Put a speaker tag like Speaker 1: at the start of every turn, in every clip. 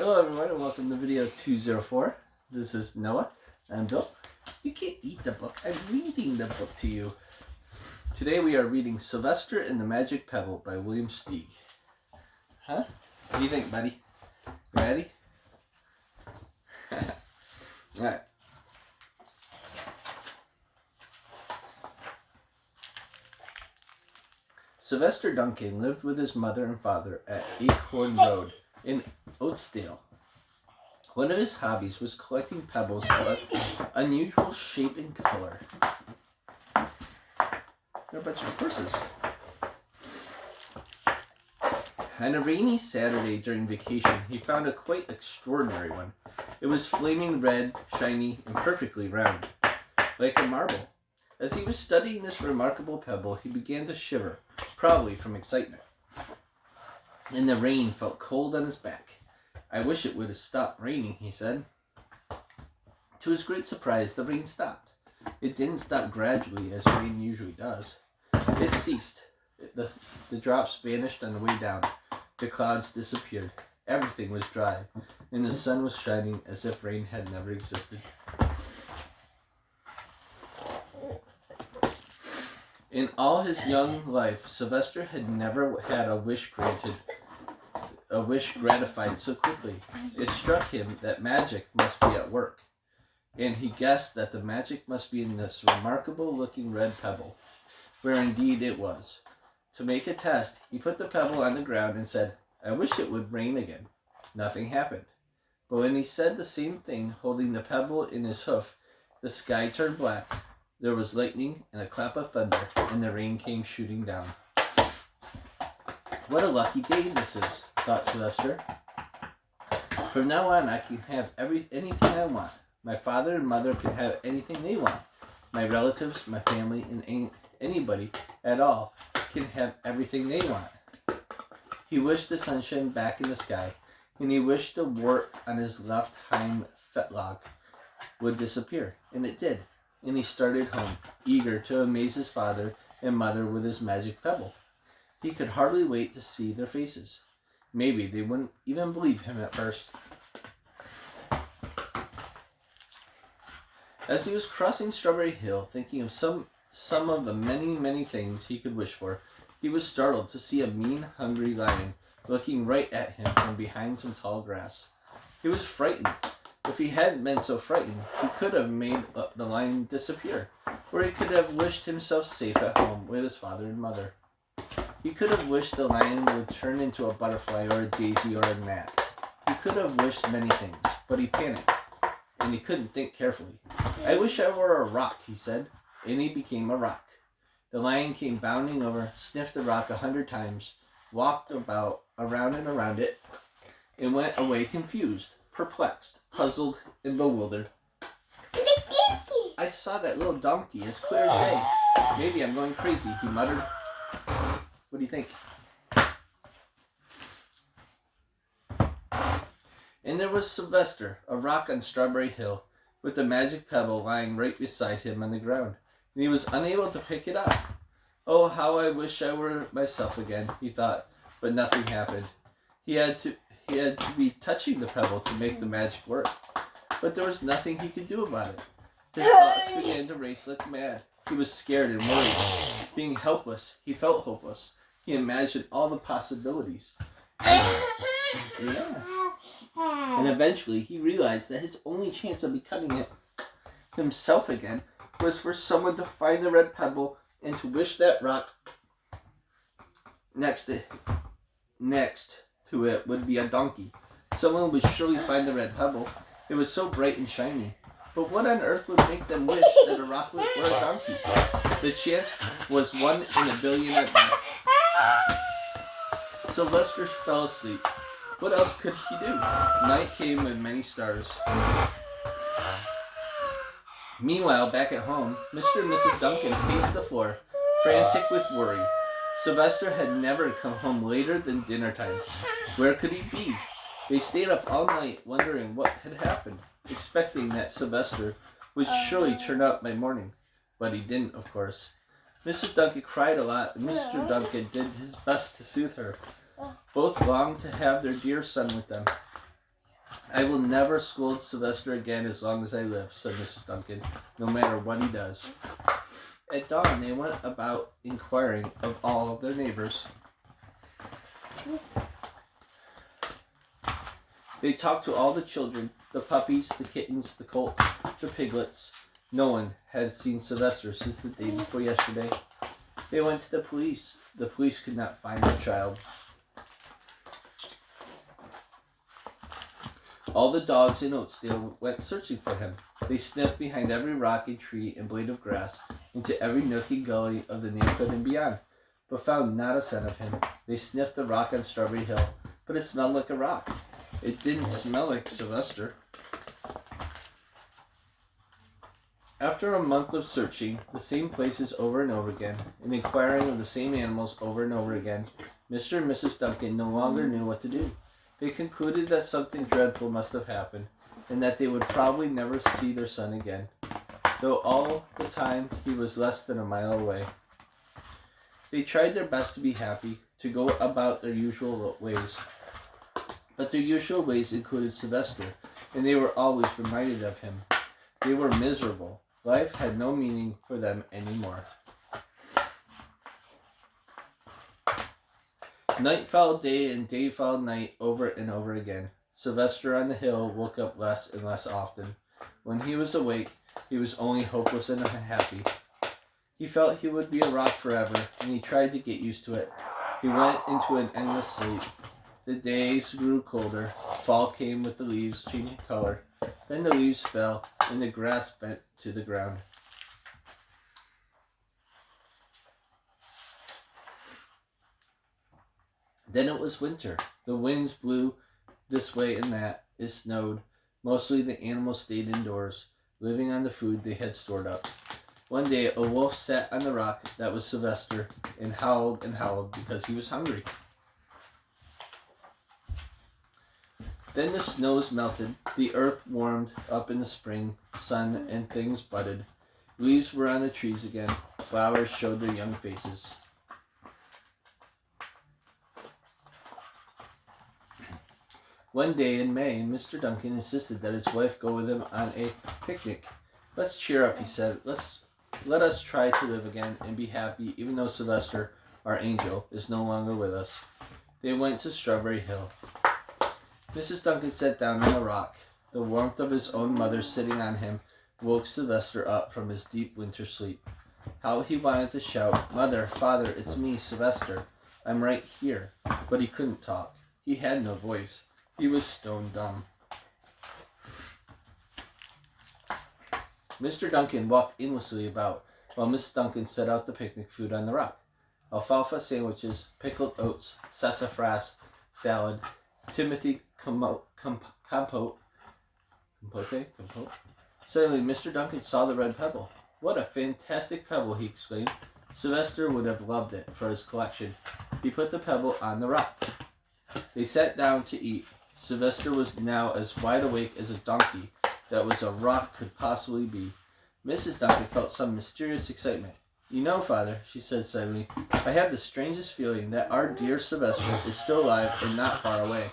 Speaker 1: Hello everyone and welcome to video 204. This is Noah and Bill. You can't eat the book. I'm reading the book to you. Today we are reading Sylvester and the Magic Pebble by William Steig. Huh? What do you think, buddy? Ready? Alright. Sylvester Duncan lived with his mother and father at Acorn Road in Oatsdale. One of his hobbies was collecting pebbles of unusual shape and color. There are a bunch of horses. On a rainy Saturday during vacation, he found a quite extraordinary one. It was flaming red, shiny, and perfectly round, like a marble. As he was studying this remarkable pebble, he began to shiver, probably from excitement. And the rain felt cold on his back. "I wish it would have stopped raining," he said. To his great surprise, the rain stopped. It didn't stop gradually, as rain usually does. It ceased. The drops vanished on the way down. The clouds disappeared. Everything was dry, and the sun was shining as if rain had never existed. In all his young life, Sylvester had never had a wish gratified so quickly. It struck him that magic must be at work, and he guessed that the magic must be in this remarkable-looking red pebble, where indeed it was. To make a test, he put the pebble on the ground and said, "I wish it would rain again." Nothing happened. But when he said the same thing, holding the pebble in his hoof, the sky turned black. There was lightning and a clap of thunder, and the rain came shooting down. "What a lucky day this is," thought Sylvester. "From now on, I can have anything I want. My father and mother can have anything they want. My relatives, my family, and anybody at all can have everything they want." He wished the sunshine back in the sky, and he wished the wart on his left hind fetlock would disappear, and it did. And he started home, eager to amaze his father and mother with his magic pebble. He could hardly wait to see their faces. Maybe they wouldn't even believe him at first. As he was crossing Strawberry Hill, thinking of some of the many things he could wish for, he was startled to see a mean, hungry lion looking right at him from behind some tall grass. He was frightened. If he hadn't been so frightened, he could have made the lion disappear, or he could have wished himself safe at home with his father and mother. He could have wished the lion would turn into a butterfly or a daisy or a gnat. He could have wished many things, but he panicked, and he couldn't think carefully. "I wish I were a rock," he said, and he became a rock. The lion came bounding over, sniffed the rock 100 times, walked around and around it, and went away confused, perplexed, puzzled, and bewildered. "I saw that little donkey as clear as day. Maybe I'm going crazy," he muttered. What do you think? And there was Sylvester, a rock on Strawberry Hill, with the magic pebble lying right beside him on the ground, and he was unable to pick it up. "Oh, how I wish I were myself again," he thought, but nothing happened. He had to be touching the pebble to make the magic work, but there was nothing he could do about it. His thoughts began to race like mad. He was scared and worried. Being helpless, he felt hopeless. He imagined all the possibilities. And eventually, he realized that his only chance of becoming himself again was for someone to find the red pebble and to wish that rock next to it would be a donkey. Someone would surely find the red pebble. It was so bright and shiny. But what on earth would make them wish that a rock were a donkey? The chance was 1 in a billion at best. Sylvester fell asleep. What else could he do? Night came with many stars. Meanwhile, back at home, Mr. and Mrs. Duncan paced the floor, frantic with worry. Sylvester had never come home later than dinner time. Where could he be? They stayed up all night wondering what had happened, expecting that Sylvester would surely turn up by morning. But he didn't, of course. Mrs. Duncan cried a lot, and Mr. Duncan did his best to soothe her. Both longed to have their dear son with them. "I will never scold Sylvester again as long as I live," said Mrs. Duncan, "no matter what he does." At dawn, they went about inquiring of all their neighbors. They talked to all the children, the puppies, the kittens, the colts, the piglets. No one had seen Sylvester since the day before yesterday. They went to the police. The police could not find the child. All the dogs in Oatsdale went searching for him. They sniffed behind every rock and tree and blade of grass, into every nook and gully of the neighborhood and beyond, but found not a scent of him. They sniffed the rock on Strawberry Hill, but it smelled like a rock. It didn't smell like Sylvester. After a month of searching the same places over and over again, and inquiring of the same animals over and over again, Mr. and Mrs. Duncan no longer knew what to do. They concluded that something dreadful must have happened, and that they would probably never see their son again, though all the time he was less than a mile away. They tried their best to be happy, to go about their usual ways. But their usual ways included Sylvester, and they were always reminded of him. They were miserable. Life had no meaning for them anymore. Night followed day, and day followed night, over and over again. Sylvester on the hill woke up less and less often. When he was awake, he was only hopeless and unhappy. He felt he would be a rock forever, and he tried to get used to it. He went into an endless sleep. The days grew colder. Fall came with the leaves changing color. Then the leaves fell, and the grass bent to the ground. Then it was winter. The winds blew this way and that. It snowed. Mostly the animals stayed indoors, living on the food they had stored up. One day a wolf sat on the rock that was Sylvester and howled because he was hungry. Then the snows melted, the earth warmed up in the spring sun, and things budded. Leaves were on the trees again. Flowers showed their young faces. One day in May, Mr. Duncan insisted that his wife go with him on a picnic. "Let's cheer up," he said. Let us try to live again and be happy, even though Sylvester, our angel, is no longer with us." They went to Strawberry Hill. Mrs. Duncan sat down on a rock. The warmth of his own mother sitting on him woke Sylvester up from his deep winter sleep. How he wanted to shout, "Mother, Father, it's me, Sylvester. I'm right here." But he couldn't talk. He had no voice. He was stone dumb. Mr. Duncan walked aimlessly about, while Miss Duncan set out the picnic food on the rock. Alfalfa sandwiches, pickled oats, sassafras salad, Timothy compote. Suddenly, Mr. Duncan saw the red pebble. "What a fantastic pebble!" he exclaimed. Sylvester would have loved it for his collection. He put the pebble on the rock. They sat down to eat. Sylvester was now as wide awake as a donkey that was a rock could possibly be. Mrs. Duncan felt some mysterious excitement. "You know, Father," she said suddenly, "I have the strangest feeling that our dear Sylvester is still alive and not far away."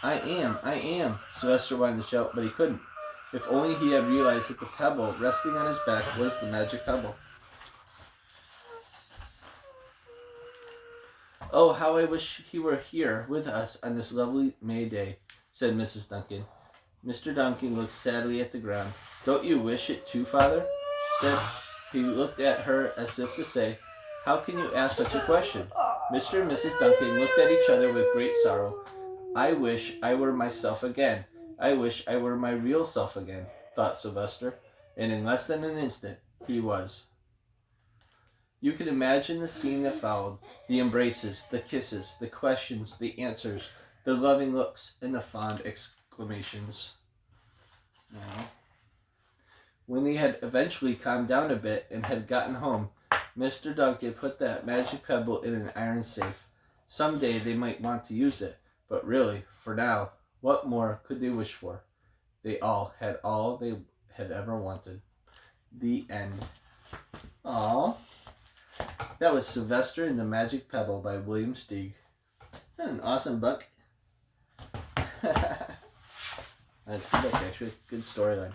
Speaker 1: I am, Sylvester wanted to shout, but he couldn't. If only he had realized that the pebble resting on his back was the magic pebble. "Oh, how I wish he were here with us on this lovely May day," said Mrs. Duncan. Mr. Duncan looked sadly at the ground. "Don't you wish it too, Father?" she said. He looked at her as if to say, "How can you ask such a question?" Mr. and Mrs. Duncan looked at each other with great sorrow. "I wish I were myself again. I wish I were my real self again," thought Sylvester, and in less than an instant he was. You can imagine the scene that followed: the embraces, the kisses, the questions, the answers, the loving looks, and the fond exclamations. Now, when they had eventually calmed down a bit and had gotten home, Mr. Duncan put that magic pebble in an iron safe. Someday they might want to use it, but really, for now, what more could they wish for? They all had ever wanted. The end. Aww. That was Sylvester and the Magic Pebble by William Steig. Isn't that an awesome book? It's a good book, actually. Good storyline.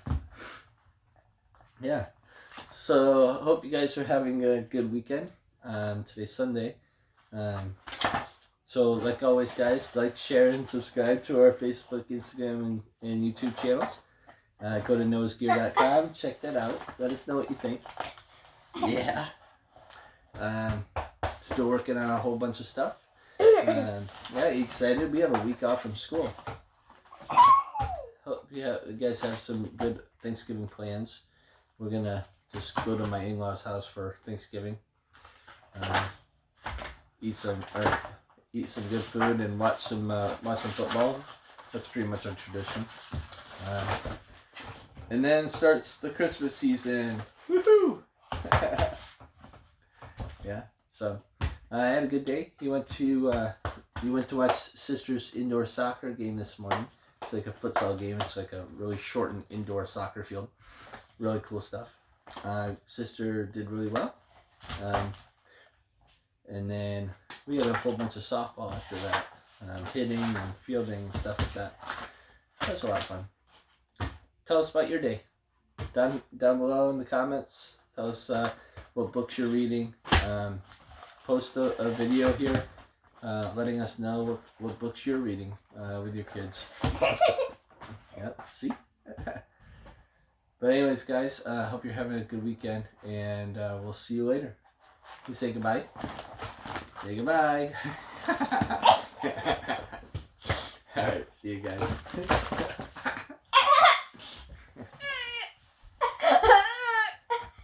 Speaker 1: Yeah. So, hope you guys are having a good weekend. Today's Sunday. So, like always, guys, like, share, and subscribe to our Facebook, Instagram, and YouTube channels. Go to noahsgear.com. Check that out. Let us know what you think. Yeah. Still working on a whole bunch of stuff. Yeah, excited. We have a week off from school. Hope you guys have some good Thanksgiving plans. We're gonna just go to my in-laws' house for Thanksgiving. Eat some good food and watch some football. That's pretty much our tradition. And then starts the Christmas season. Woohoo! Yeah. So I had a good day. We went to watch sister's indoor soccer game this morning. It's like a futsal game. It's like a really shortened indoor soccer field. Really cool stuff. Sister did really well. And then we had a whole bunch of softball after that. Hitting and fielding and stuff like that. That's a lot of fun. Tell us about your day. Down below in the comments. Tell us what books you're reading. Post a video here letting us know what books you're reading with your kids. Yep, see? But anyways, guys, hope you're having a good weekend, and we'll see you later. You say goodbye? Say goodbye. Alright, see you guys.